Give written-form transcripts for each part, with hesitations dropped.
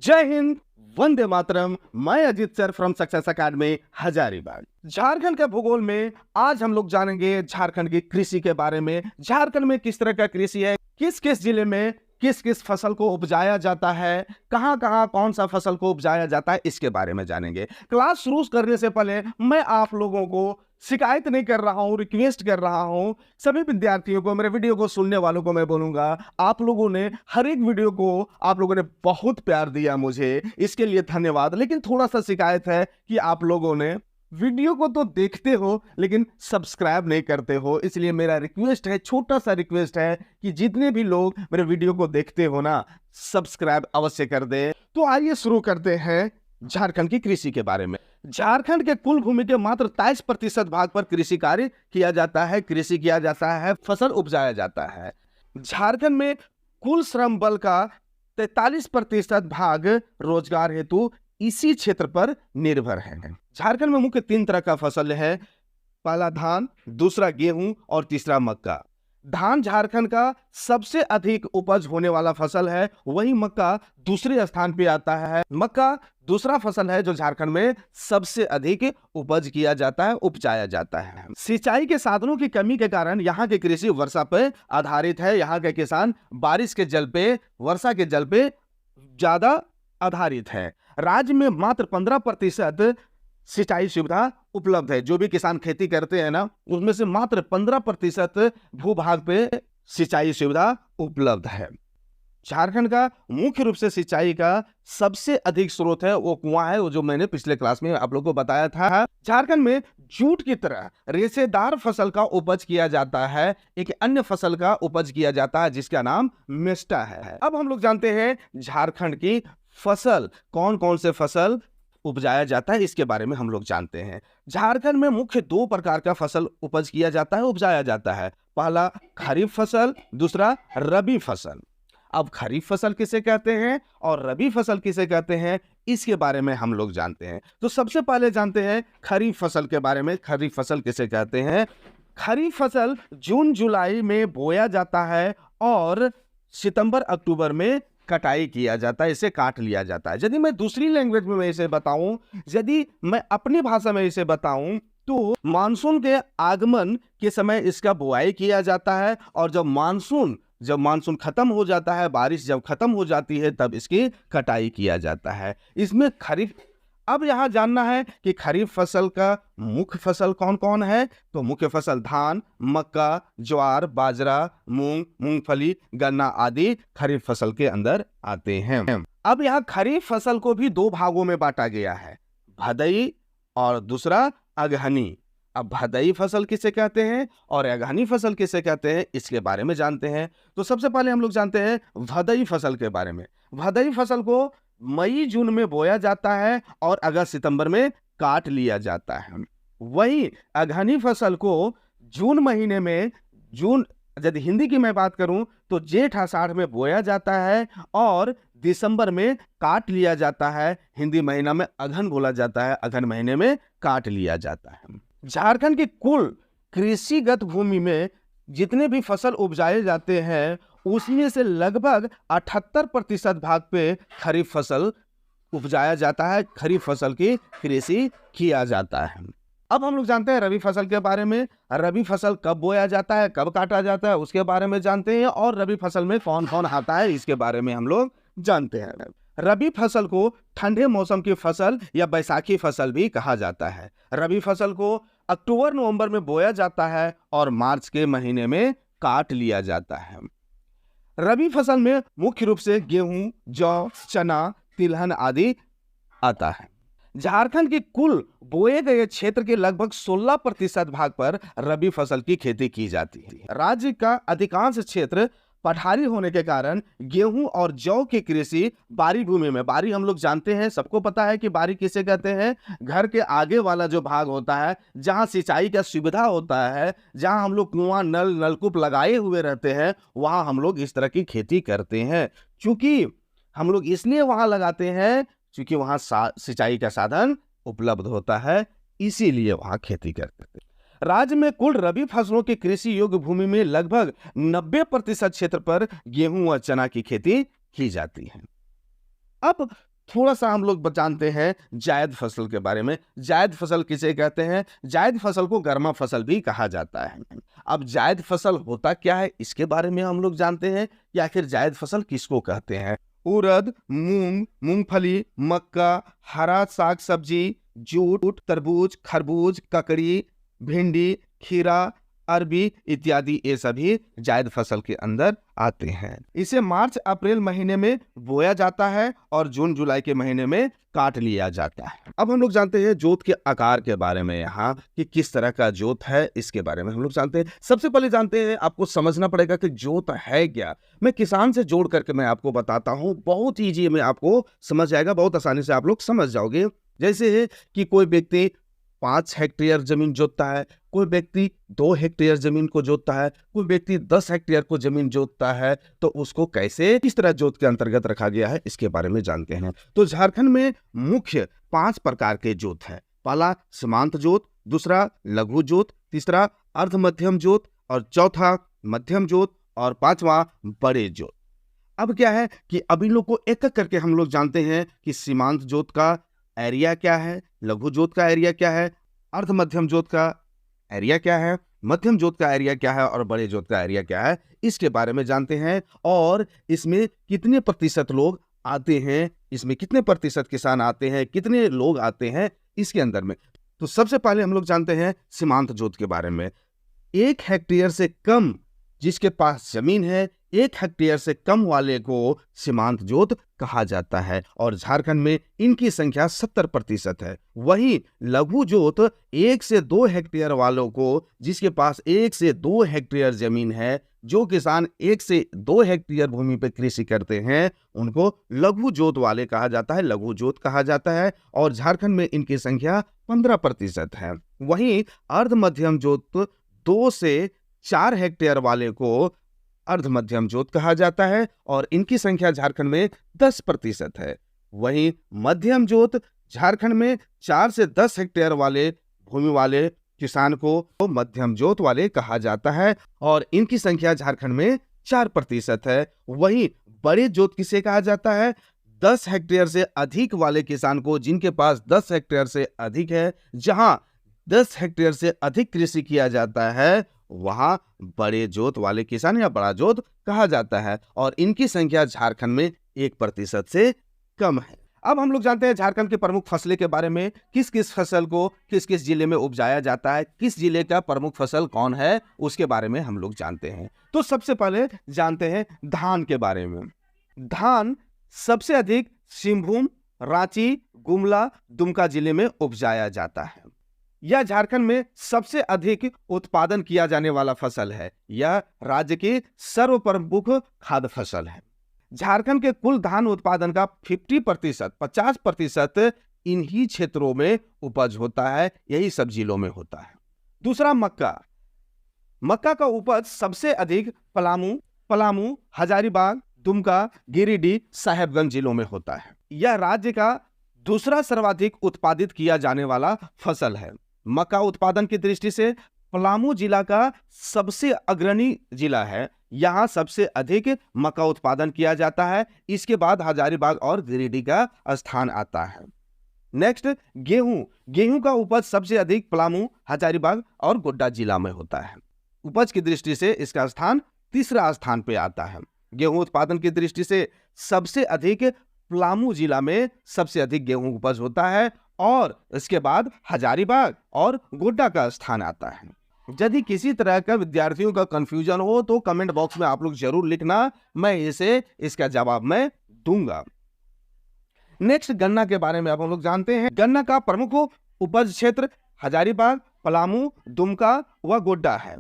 जय हिंद, वंदे मातरम। मैं Ajit sir from success academy Hazaribagh. Jharkhand के भूगोल में आज हम लोग जानेंगे झारखंड की कृषि के बारे में। झारखंड में किस तरह का कृषि है, किस किस जिले में किस किस फसल को उपजाया जाता है, कहां कहां कौन सा फसल को उपजाया जाता है, इसके बारे में जानेंगे। क्लास शुरू करने से पहले मैं आप लोगों को शिकायत नहीं कर रहा हूं, रिक्वेस्ट कर रहा हूं। सभी विद्यार्थियों को, मेरे वीडियो को सुनने वालों को मैं बोलूंगा, आप लोगों ने हर एक वीडियो को आप लोगों ने बहुत प्यार दिया मुझे, इसके लिए धन्यवाद। लेकिन थोड़ा सा शिकायत है कि आप लोगों ने वीडियो को तो देखते हो लेकिन सब्सक्राइब नहीं करते हो। इसलिए मेरा रिक्वेस्ट है, छोटा सा रिक्वेस्ट है कि जितने भी लोग मेरे वीडियो को देखते हो ना, सब्सक्राइब अवश्य कर दे। तो आइए शुरू करते हैं झारखंड की कृषि के बारे में। झारखंड के कुल भूमि के मात्र 23% भाग पर कृषि कार्य किया जाता है, कृषि किया जाता है, फसल उपजाया जाता है। झारखंड में कुल श्रम बल का 43% भाग रोजगार हेतु इसी क्षेत्र पर निर्भर है। झारखंड में मुख्य 3 तरह का फसल है। पहला धान, दूसरा गेहूं और तीसरा मक्का। धान झारखंड का सबसे अधिक उपज होने वाला फसल है, वही मक्का दूसरे स्थान पे आता है। मक्का दूसरा फसल है जो झारखंड में सबसे अधिक उपज किया जाता है, उपजाया जाता है। सिंचाई के साधनों की कमी के कारण यहाँ की कृषि वर्षा पे आधारित है। यहाँ के किसान बारिश के जल पे, वर्षा के जल पे ज्यादा आधारित है। राज्य में मात्र 15% सिंचाई सुविधा उपलब्ध है। जो भी किसान खेती करते हैं ना, उसमें से मात्र 15% भूभाग पे सिंचाई सुविधा उपलब्ध है। झारखंड का मुख्य रूप से सिंचाई का सबसे अधिक स्रोत है वो कुआं है, वो जो मैंने पिछले क्लास में आप लोगों को बताया था। झारखंड में जूट की तरह रेशेदार फसल का उपज किया जाता है। एक अन्य फसल का उपज किया जाता है जिसका नाम मेस्टा है। अब हम लोग जानते हैं झारखंड की फसल, कौन कौन से फसल उपजाया जाता है, इसके बारे में हम लोग जानते हैं। झारखंड में मुख्य 2 प्रकार का फसल उपज किया जाता है, उपजाया जाता है। पहला खरीफ फसल, दूसरा रबी फसल। अब खरीफ फसल किसे कहते हैं और रबी फसल किसे कहते हैं, इसके बारे में हम लोग जानते हैं। तो सबसे पहले जानते हैं खरीफ फसल के बारे में। खरीफ फसल किसे कहते हैं? खरीफ फसल जून जुलाई में बोया जाता है और सितंबर अक्टूबर में कटाई किया जाता है, इसे काट लिया जाता है। यदि मैं दूसरी लैंग्वेज में इसे बताऊं, यदि मैं अपनी भाषा में इसे बताऊं, तो मानसून के आगमन के समय इसका बुआई किया जाता है और जब मानसून खत्म हो जाता है, बारिश जब खत्म हो जाती है, तब इसकी कटाई किया जाता है। इसमें खरीफ, अब यहां जानना है कि खरीफ फसल का मुख्य फसल कौन कौन है। तो मुख्य फसल धान, मक्का, ज्वार, बाजरा, मूंग, मूंगफली, गन्ना आदि खरीफ फसल के अंदर आते हैं। अब यहां खरीफ फसल को भी 2 भागों में बांटा गया है, भदई और दूसरा अगहनी। अब भदई फसल किसे कहते हैं और अगहनी फसल किसे कहते हैं, इसके बारे में जानते हैं। तो सबसे पहले हम लोग जानते हैं भदई फसल के बारे में। भदई फसल को मई जून में बोया जाता है और अगस्त सितंबर में काट लिया जाता है। वही अगहनी फसल को जून महीने में, यदि हिंदी की मैं बात करूं तो जेठ आषाढ़ में बोया जाता है और दिसंबर में काट लिया जाता है। हिंदी महीना में अगहन बोला जाता है, अगहन महीने में काट लिया जाता है। झारखंड की कुल कृषिगत भूमि में जितने भी फसल उपजाए जाते हैं, उसमें से लगभग 78% भाग पे खरीफ फसल उपजाया जाता है, खरीफ फसल की कृषि किया जाता है। अब हम लोग जानते हैं रबी फसल के बारे में। रबी फसल कब बोया जाता है, कब काटा जाता है, उसके बारे में जानते हैं। और रबी फसल में कौन कौन आता है, इसके बारे में हम लोग जानते हैं। रबी फसल को ठंडे मौसम की फसल या बैसाखी फसल भी कहा जाता है। रबी फसल को अक्टूबर नवंबर में बोया जाता है और मार्च के महीने में काट लिया जाता है। रबी फसल में मुख्य रूप से गेहूं, जौ, चना, तिलहन आदि आता है। झारखंड के कुल बोए गए क्षेत्र के लगभग 16% भाग पर रबी फसल की खेती की जाती है। राज्य का अधिकांश क्षेत्र पठारी होने के कारण गेहूं और जौ की कृषि बारी भूमि में, बारी हम लोग जानते हैं, सबको पता है कि बारी किसे कहते हैं। घर के आगे वाला जो भाग होता है, जहां सिंचाई का सुविधा होता है, जहां हम लोग कुआं, नलकूप लगाए हुए रहते हैं, वहां हम लोग इस तरह की खेती करते हैं। चूंकि हम लोग इसलिए वहां लगाते हैं क्योंकि वहां सिंचाई का साधन उपलब्ध होता है, इसीलिए वहां खेती करते हैं। राज्य में कुल रबी फसलों की कृषि योग्य भूमि में लगभग 90% क्षेत्र पर गेहूं और चना की खेती की जाती है। अब थोड़ा सा हम लोग जानते हैं जायद फसल के बारे में। जायद फसल किसे कहते हैं? जायद फसल को गर्मा फसल भी कहा जाता है। अब जायद फसल होता क्या है, इसके बारे में हम लोग जानते हैं कि आखिर जायद फसल किसको कहते हैं। उड़द, मूंग, मूंगफली, मक्का, हरा साग सब्जी, जूट, तरबूज, खरबूज, ककड़ी, भिंडी, खीरा, अरबी इत्यादि ये सभी जायद फसल के अंदर आते हैं। इसे मार्च अप्रैल महीने में बोया जाता है और जून जुलाई के महीने में काट लिया जाता है। अब हम लोग जानते हैं जोत के आकार के बारे में, यहाँ कि किस तरह का जोत है इसके बारे में हम लोग जानते हैं। सबसे पहले जानते हैं, आपको समझना पड़ेगा कि जोत है क्या। मैं किसान से जोड़ करके मैं आपको बताता हूँ, बहुत ईजी में आपको समझ जाएगा, बहुत आसानी से आप लोग समझ जाओगे। जैसे है कि कोई व्यक्ति 5 हेक्टेयर जमीन जोतता है, कोई व्यक्ति 2 हेक्टेयर जमीन को जोतता है, कोई व्यक्ति 10 हेक्टेयर को जमीन जोतता है, तो उसको कैसे किस तरह जोत के अंतर्गत रखा गया है इसके बारे में जानते हैं। तो झारखंड में मुख्य 5 प्रकार के जोत है। पहला सीमांत जोत, दूसरा लघु जोत, तीसरा अर्ध मध्यम जोत और चौथा मध्यम जोत और पांचवा बड़े जोत। अब क्या है कि अब इन लोग को एक एक करके हम लोग जानते हैं कि सीमांत जोत का एरिया क्या है, लघु जोत का एरिया क्या है, अर्ध मध्यम जोत का एरिया क्या है, मध्यम जोत का एरिया क्या है और बड़े जोत का एरिया क्या है, इसके बारे में जानते हैं। और इसमें कितने प्रतिशत लोग आते हैं, इसमें कितने प्रतिशत किसान आते हैं, कितने लोग आते हैं इसके अंदर में। तो सबसे पहले हम लोग जानते हैं सीमांत जोत के बारे में। 1 हेक्टेयर से कम जिसके पास जमीन है, 1 हेक्टेयर से कम वाले को सीमांत जोत कहा जाता है और झारखंड में इनकी संख्या 70% है। वहीं लघु जोत 1 से 2 हेक्टेयर वालों को, जिसके पास 1 से 2 हेक्टेयर जमीन है, जो किसान 1 से 2 हेक्टेयर भूमि पर कृषि करते हैं, उनको लघु जोत वाले कहा जाता है, लघु जोत कहा जाता है और झारखंड में इनकी संख्या 15% है। वहीं अर्ध मध्यम जोत 2 से 4 हेक्टेयर वाले को अर्ध मध्यम जोत कहा जाता है और इनकी संख्या झारखंड में 10% है। वहीं मध्यम जोत झारखंड में 4 से 10 हेक्टेयर वाले भूमि वाले किसान को मध्यम जोत वाले कहा जाता है और इनकी संख्या झारखंड में 4% है। वहीं बड़े जोत किसे कहा जाता है? 10 हेक्टेयर से अधिक वाले किसान को, जिनके पास 10 हेक्टेयर से अधिक है, जहां 10 हेक्टेयर से अधिक कृषि किया जाता है, वहां बड़े जोत वाले किसान या बड़ा जोत कहा जाता है और इनकी संख्या झारखंड में 1% से कम है। अब हम लोग जानते हैं झारखंड के प्रमुख फसलें के बारे में, किस किस फसल को किस किस जिले में उपजाया जाता है, किस जिले का प्रमुख फसल कौन है, उसके बारे में हम लोग जानते हैं। तो सबसे पहले जानते हैं धान के बारे में। धान सबसे अधिक सिंहभूम, रांची, गुमला, दुमका जिले में उपजाया जाता है। यह झारखंड में सबसे अधिक उत्पादन किया जाने वाला फसल है। यह राज्य की सर्वप्रमुख खाद्य फसल है। झारखंड के कुल धान उत्पादन का 50% इन्हीं क्षेत्रों में उपज होता है, यही सब जिलों में होता है। दूसरा मक्का। मक्का का उपज सबसे अधिक पलामू, हजारीबाग, दुमका, गिरिडीह, साहेबगंज जिलों में होता है। यह राज्य का दूसरा सर्वाधिक उत्पादित किया जाने वाला फसल है। मक्का उत्पादन की दृष्टि से पलामू जिला का सबसे अग्रणी जिला है। यहां सबसे अधिक मक्का उत्पादन किया जाता है। इसके बाद हजारीबाग और गिरिडीह का स्थान आता है। नेक्स्ट गेहूं का उपज सबसे अधिक पलामू, हजारीबाग और गोड्डा जिला में होता है। उपज की दृष्टि से इसका स्थान तीसरा स्थान पे आता है। गेहूं उत्पादन की दृष्टि से सबसे अधिक पलामू जिला में सबसे अधिक गेहूं उपज होता है और इसके बाद हजारीबाग और गोड्डा का स्थान आता है। यदि किसी तरह का विद्यार्थियों का कंफ्यूजन हो तो कमेंट बॉक्स में आप लोग जरूर लिखना, मैं इसका जवाब मैं दूंगा। नेक्स्ट गन्ना के बारे में आप लोग जानते हैं। गन्ना का प्रमुख उपज क्षेत्र हजारीबाग, पलामू, दुमका व गोड्डा है।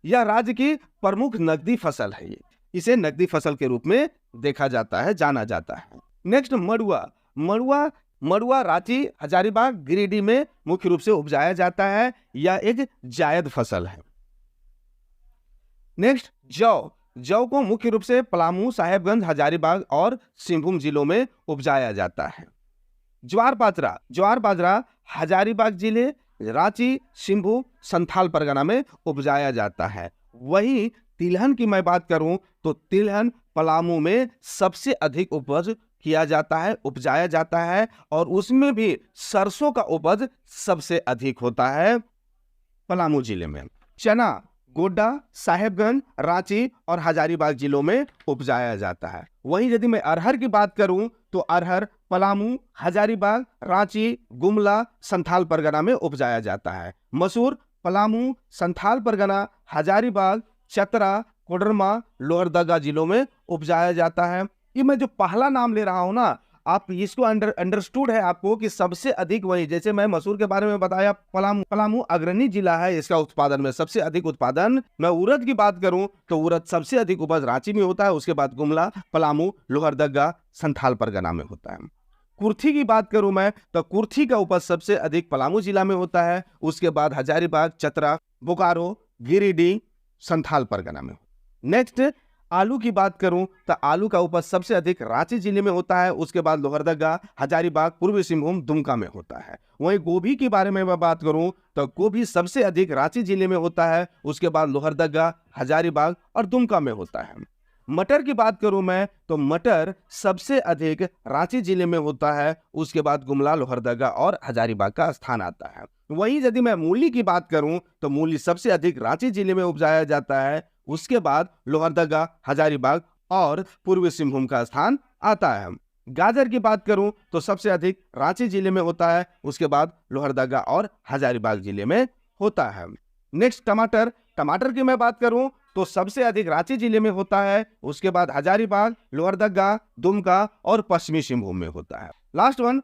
यह राज्य की प्रमुख नकदी फसल है। इसे नकदी फसल के रूप में देखा जाता है, जाना जाता है। नेक्स्ट मड़ुआ रांची, हजारीबाग, गिरिडीह में मुख्य रूप से उपजाया जाता है। यह एक जायद फसल है। नेक्स्ट जौ को मुख्य रूप से पलामू, साहेबगंज, हजारीबाग और सिंहभूम जिलों में उपजाया जाता है। ज्वार बाजरा हजारीबाग जिले, रांची, सिंहभूम, संथाल परगना में उपजाया जाता है। वहीं तिलहन की मैं बात करूं तो तिलहन पलामू में सबसे अधिक उपज किया जाता है, उपजाया जाता है, और उसमें भी सरसों का उपज सबसे अधिक होता है पलामू जिले में। चना गोड्डा, साहेबगंज, रांची और हजारीबाग जिलों में उपजाया जाता है। वहीं यदि मैं अरहर की बात करूं तो अरहर पलामू, हजारीबाग, रांची, गुमला, संथाल परगना में उपजाया जाता है। मसूर पलामू, संथाल परगना, हजारीबाग, चतरा, कोडरमा, लोहरदगा जिलों में उपजाया जाता है। ये मैं जो पहला नाम ले रहा हूं ना, आप इसको अंडरस्टूड है आपको कि सबसे अधिक वही, जैसे मैं मसूर के बारे में बताया, पलामू अग्रणी जिला है इसका उत्पादन में, सबसे अधिक उत्पादन। मैं उड़द की बात करूं तो उड़द सबसे अधिक उपज रांची में होता है, उसके बाद गुमला, पलामू, लोहरदगा, संथाल परगना में होता है। कुर्थी की बात करूं मैं तो कुर्थी का उपज सबसे अधिक पलामू जिला में होता है, उसके बाद हजारीबाग, चतरा, बोकारो, गिरिडीह, संथाल परगना में। नेक्स्ट आलू की बात करूं तो आलू का उपज सबसे अधिक रांची जिले में होता है, उसके बाद लोहरदगा, हजारीबाग, पूर्वी सिंहभूम, दुमका में होता है। वहीं गोभी की बारे में मैं बात करूं तो गोभी सबसे अधिक रांची जिले में होता है, उसके बाद लोहरदगा, हजारीबाग और दुमका में होता है। मटर की बात करूं मैं तो मटर सबसे अधिक रांची जिले में होता है, उसके बाद गुमला, लोहरदगा और हजारीबाग का स्थान आता है। वहीं यदि मैं मूली की बात करूं तो मूली सबसे अधिक रांची जिले में उपजाया जाता है, उसके बाद लोहरदगा, हजारीबाग और पूर्वी सिंहभूम का स्थान आता है। गाजर की बात करूं तो सबसे अधिक रांची जिले में होता है, उसके बाद लोहरदगा और हजारीबाग जिले में होता है। नेक्स्ट टमाटर की मैं बात करूं तो सबसे अधिक रांची जिले में होता है, उसके बाद हजारीबाग, लोहरदगा, दुमका और पश्चिमी सिंहभूम में होता है। लास्ट वन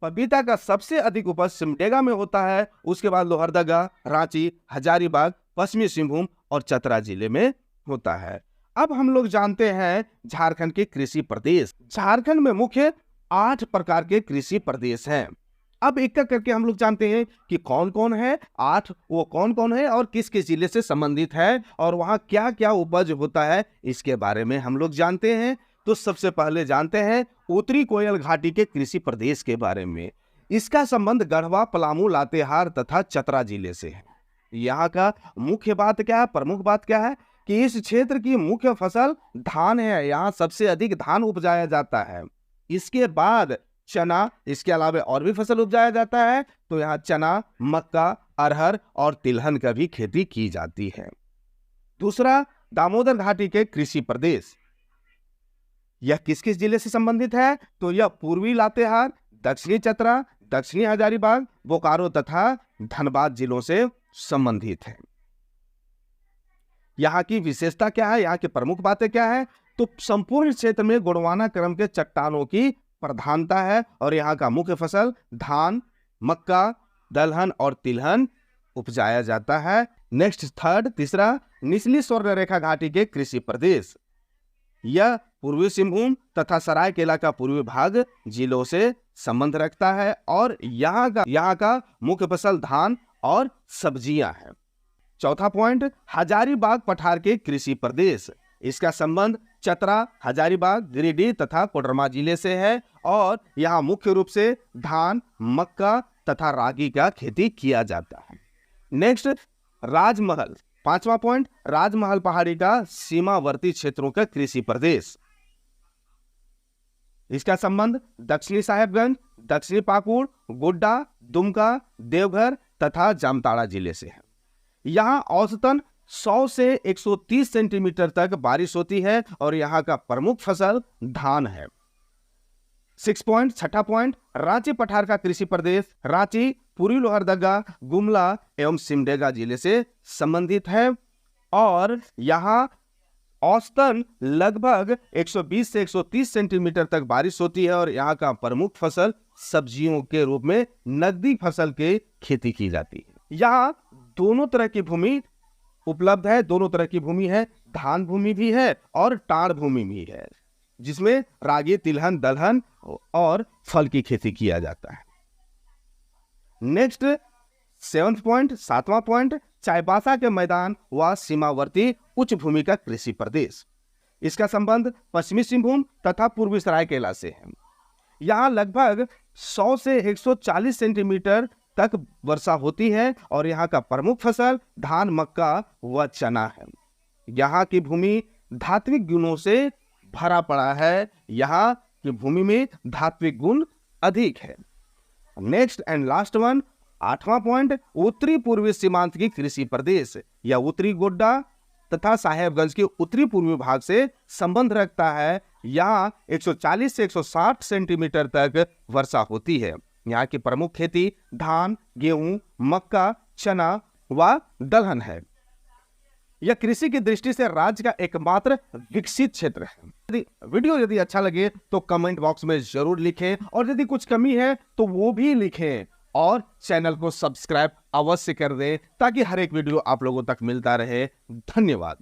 पपीता का सबसे अधिक उपज सिमडेगा में होता है, उसके बाद लोहरदगा, रांची, हजारीबाग, पश्चिमी सिंहभूम और चतरा जिले में होता है। अब हम लोग जानते हैं झारखंड के कृषि प्रदेश। झारखंड में मुख्य 8 प्रकार के कृषि प्रदेश हैं। अब एक एक करके हम लोग जानते हैं कि कौन कौन है 8, वो कौन कौन है और किस किस जिले से संबंधित है और वहां क्या क्या उपज होता है, इसके बारे में हम लोग जानते हैं। तो सबसे पहले जानते हैं उत्तरी कोयल घाटी के कृषि प्रदेश के बारे में। इसका संबंध गढ़वा, पलामू, लातेहार तथा चतरा जिले से है। यहाँ का मुख्य बात क्या है, प्रमुख बात क्या है कि इस क्षेत्र की मुख्य फसल धान है। यहाँ सबसे अधिक धान उपजाया जाता है। इसके बाद चना, इसके अलावा और भी फसल उपजाया जाता है, तो यहाँ चना, मक्का, अरहर और तिलहन का भी खेती की जाती है। दूसरा, दामोदर घाटी के कृषि प्रदेश। यह किस किस जिले से संबंधित है तो यह पूर्वी लातेहार, दक्षिणी चतरा, दक्षिणी हजारीबाग, बोकारो तथा धनबाद जिलों से संबंधित है। यहाँ की विशेषता क्या है, यहाँ की प्रमुख बातें क्या है, तो संपूर्ण क्षेत्र में गोंडवाना क्रम के चट्टानों की प्रधानता है और यहाँ का मुख्य फसल धान, मक्का, दलहन और तिलहन उपजाया जाता है। नेक्स्ट तीसरा, निचली स्वर्णरेखा घाटी के कृषि प्रदेश। यह पूर्वी सिंहभूम तथा सरायकेला का पूर्वी भाग जिलों से संबंध रखता है और यहाँ का मुख्य फसल धान और सब्जियां हैं। चौथा पॉइंट, हजारीबाग पठार के कृषि प्रदेश। इसका संबंध चतरा, हजारीबाग, गिरिडीह तथा कोडरमा जिले से है और यहाँ मुख्य रूप से धान, मक्का तथा रागी का खेती किया जाता है। नेक्स्ट, राजमहल। पांचवा पॉइंट, राजमहल पहाड़ी का सीमावर्ती क्षेत्रों का कृषि प्रदेश। इसका संबंध दक्षिणी साहेबगंज, दक्षिणी पाकुड़, गोड्डा, दुमका, देवघर तथा जामताड़ा जिले से है। यहाँ औसतन 100 से 130 सेंटीमीटर तक बारिश होती है और यहाँ का प्रमुख फसल धान है। छठा पॉइंट, रांची पठार का कृषि प्रदेश। रांची पूर्वी लोहरदगा, गुमला एवं सिमडेगा जिले से संबंधित है और यहाँ औसतन लगभग 120 से 130 सेंटीमीटर तक बारिश होती है और यहाँ का प्रमुख फसल सब्जियों के रूप में नकदी फसल की खेती की जाती है। यहाँ दोनों तरह की भूमि उपलब्ध है, दोनों तरह की भूमि है, धान भूमि भी है और टाड़ भूमि भी है, जिसमें रागी, तिलहन, दलहन और फल की खेती किया जाता है। नेक्स्ट 7वां पॉइंट, चाईबासा के मैदान व सीमावर्ती उच्च भूमि का कृषि प्रदेश। इसका संबंध पश्चिमी सिंहभूम तथा पूर्वी सरायकेला से है। यहाँ लगभग 100 से 140 सेंटीमीटर तक वर्षा होती है और यहाँ का प्रमुख फसल धान, मक्का व चना है। यहाँ की भूमि धात्विक गुणों से भरा पड़ा है। यहाँ कि भूमि में धात्विक गुण अधिक है। नेक्स्ट एंड लास्ट वन, 8वां पॉइंट, उत्तरी पूर्वी सीमांत की कृषि प्रदेश या उत्तरी गोड्डा तथा साहेबगंज के उत्तरी पूर्वी भाग से संबंध रखता है। यहाँ 140 से 160 सेंटीमीटर तक वर्षा होती है। यहाँ की प्रमुख खेती धान, गेहूं, मक्का, चना व दलहन है। यह कृषि की दृष्टि से राज्य का एकमात्र विकसित क्षेत्र है। वीडियो यदि अच्छा लगे तो कमेंट बॉक्स में जरूर लिखें, और यदि कुछ कमी है तो वो भी लिखें, और चैनल को सब्सक्राइब अवश्य कर दें ताकि हर एक वीडियो आप लोगों तक मिलता रहे। धन्यवाद।